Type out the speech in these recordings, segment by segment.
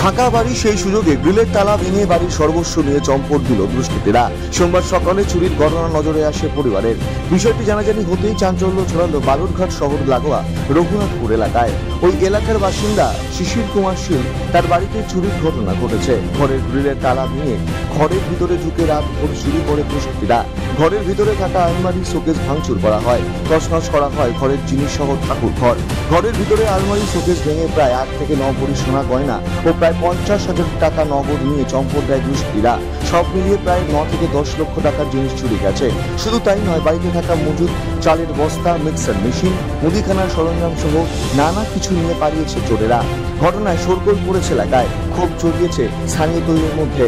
ফাঁকা বাড়ি, সেই সুযোগে গ্রিলের তালা ভেঙে বাড়ির সর্বস্ব নিয়ে চম্পট দিল দুষ্কৃতীরা। সোমবার সকালে চুরির ঘটনা নজরে আসে পরিবারের। বিষয়টি জানাজানি হতেই চাঞ্চল্য ছড়ালো বালুরঘাট শহর লাগোয়া রঘুনাথপুর এলাকায়। ওই এলাকার বাসিন্দা শিশির কুমার শীল তার বাড়িতে চুরির ঘটনা ঘটেছে। ঘরের গ্রিলের তালা ভেঙে ঘরের ভিতরে ঢুকে রাত ভোর চুরি করে দুষ্কৃতীরা। ঘরের ভিতরে থাকা আলমারি, শোকেস ভাঙচুর করা হয়, তছনছ করা হয় ঘরের জিনিস সহ ঠাকুর ঘর। ঘরের ভিতরে আলমারি, শোকেস ভেঙে প্রায় 8 থেকে 9 ভরি সোনা গয়না ও প্রায় 50,000 টাকা নগদ নিয়ে চম্পট দেয় দুষ্কৃতীরা। সব মিলিয়ে প্রায় 9 থেকে 10 লক্ষ টাকার জিনিস চুরি গেছে। শুধু তাই নয়, বাড়িতে থাকা মজুদ চালের বস্তা, মিক্সার মেশিন, মুদিখানার সরঞ্জাম সহ নানা কিছু নিয়ে পালিয়েছে চোরেরা। ঘটনায় শোরগোল পড়েছে এলাকায়, ক্ষোভ জড়িয়েছে স্থানীয়দের মধ্যে।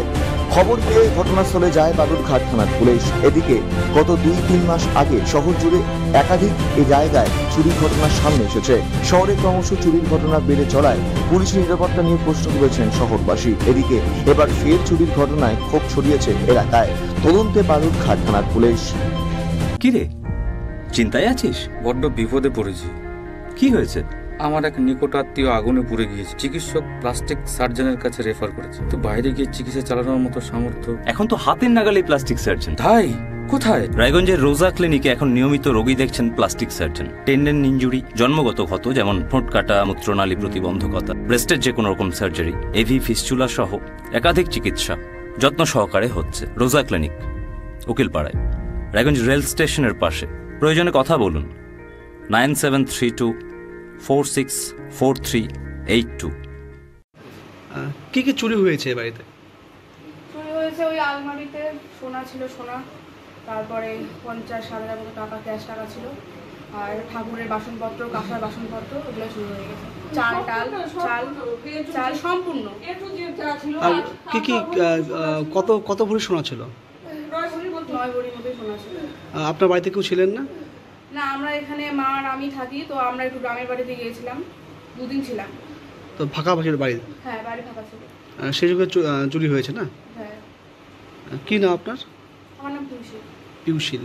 খবর পেয়ে ঘটনাস্থলে যায় বালুরঘাট থানার পুলিশ। এদিকে গত 2-3 মাস আগে শহর জুড়ে একাধিক এই জায়গায় চুরির ঘটনা সামনে এসেছে। শহরে ক্রমশ চুরির ঘটনা বেড়ে চলায় পুলিশের নিরাপত্তা নিয়ে প্রশ্ন তুলেছেন শহরবাসী। এদিকে এবার ফের চুরির ঘটনায় ক্ষোভ ছড়িয়েছে এলাকায়। তদন্তে বালুরঘাট থানার পুলিশ। কি রে, চিন্তায় আছিস? বড্ড বিপদে পড়েছি। কি হয়েছে? আমার এক নিকট আত্মীয় আগুনে পুড়ে গিয়েছে। চিকিৎসক প্লাস্টিক সার্জনের কাছে রেফার করেছে, তো বাইরে গিয়ে চিকিৎসা চালানোর মতো সামর্থ্য এখন তো হাতের নাগালে প্লাস্টিক সার্জন। তাই কোথায়? রায়গঞ্জের রোজা ক্লিনিকে এখন নিয়মিত রোগী দেখছেন প্লাস্টিক সার্জন। টেন্ডেন ইনজুরি, জন্মগত ক্ষত যেমন ঠোঁট কাটা, মূত্রনালী প্রতিবন্ধকতা, ব্রেস্টের যে কোনো রকম সার্জারি, এভি ফিস্চুলা সহ একাধিক চিকিৎসা যত্ন সহকারে হচ্ছে রোজা ক্লিনিক, উকিলপাড়ায়, রায়গঞ্জ রেল স্টেশনের পাশে। প্রয়োজনে কথা বলুন 9732464382। কি কি চুরি হয়েছে বাড়িতে? চুরি হয়েছে ওই আলমারিতে সোনা ছিল, সোনা, তারপরে 50,000 মতো টাকা, ক্যাশ টাকা ছিল, আর ঠাকুরের বাসনপত্র, কাঁসার বাসনপত্র, ওগুলো চুরি হয়ে গেছে। চাল চাল সম্পূর্ণ। আর কি কি কত ভরি সোনা ছিল? 9 ভরির মতোই সোনা ছিল। আপনার বাড়িতে কেউ ছিলেন না? না, আমরা এখানে মা আর আমি থাকি, তো আমরা একটু গ্রামের বাড়িতে গিয়েছিলাম, 2 দিন ছিলাম। তো ফাঁকা ছিল বাড়ি? হ্যাঁ, বাড়ি ফাঁকা ছিল। সেই যুগে চুরি হয়েছে না? হ্যাঁ। কি নাম আপনার? আমার নাম পিউষী। পিউষী।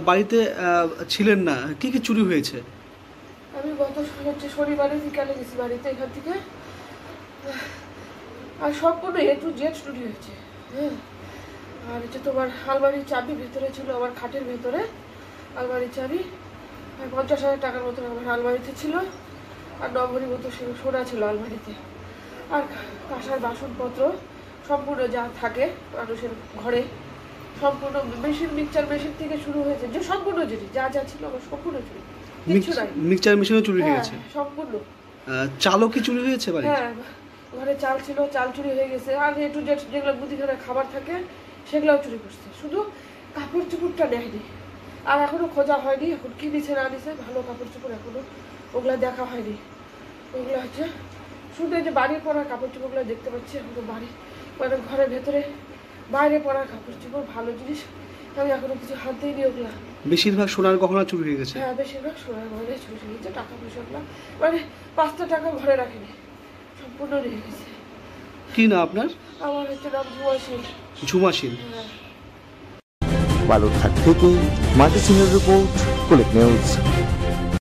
বাড়িতে ছিলেন না, কি কি চুরি হয়েছে? আমি গত শনিবারে বিকালে গেছি বাড়িতে এখান থেকে, আর সবগুলো A to Z চুরি হয়েছে। হ্যাঁ, আর হচ্ছে তোমার আলমারির চাবি ভেতরে ছিল, আমার খাটের ভেতরে আলমারির চাবি, 50,000 টাকার মতো আমার আলমারিতে ছিল, আর 9 ভরির মতো সোনা ছিল আলমারিতে, আর কাঁসার বাসনপত্র সম্পূর্ণ যা থাকে মানুষের ঘরে, সম্পূর্ণ মেশিন, মিক্সচার মেশিন থেকে শুরু হয়েছে, যে সম্পূর্ণ জিনিস যা যা ছিল আমার সম্পূর্ণ চুরি। মিক্সচার মেশিনও চুরি হয়েছে? সম্পূর্ণ। চালও কি চুরি হয়েছে বাড়ি? হ্যাঁ, ঘরে চাল ছিল, চাল চুরি হয়ে গেছে, আর A to Z যেগুলো মুদিখানার খাবার থাকে সেগুলোও চুরি করছে। শুধু কাপড় চোপড়টা নেয়নি, আর এখনো খোঁজা হয়নি, এখন কি নিচে না নিচে ভালো কাপড় চোপড় এখনো ওগুলা দেখা হয়নি। ওগুলো হচ্ছে শুধু যে বাড়ির পরা কাপড় চোপড়গুলো দেখতে পাচ্ছি, এখনো বাড়ি মানে ঘরের ভেতরে বাইরে পরা কাপড় চোপড় ভালো জিনিস আমি এখনো কিছু হাতেই নিই। ওগুলা বেশিরভাগ সোনার গহনা চুরি হয়ে গেছে? হ্যাঁ, বেশিরভাগ সোনার গহনা চুরি হয়ে গেছে। টাকা পয়সাগুলো মানে 5টা টাকা ঘরে রাখেনি, সম্পূর্ণ নিয়ে গেছে। কি না আপনার? আমার হচ্ছে নাম ঝুমাশীল। ঝুমাশীল। হ্যাঁ। বালুরঘাট থেকে মাটি সিংহের রিপোর্ট, কুলিক নিউজ।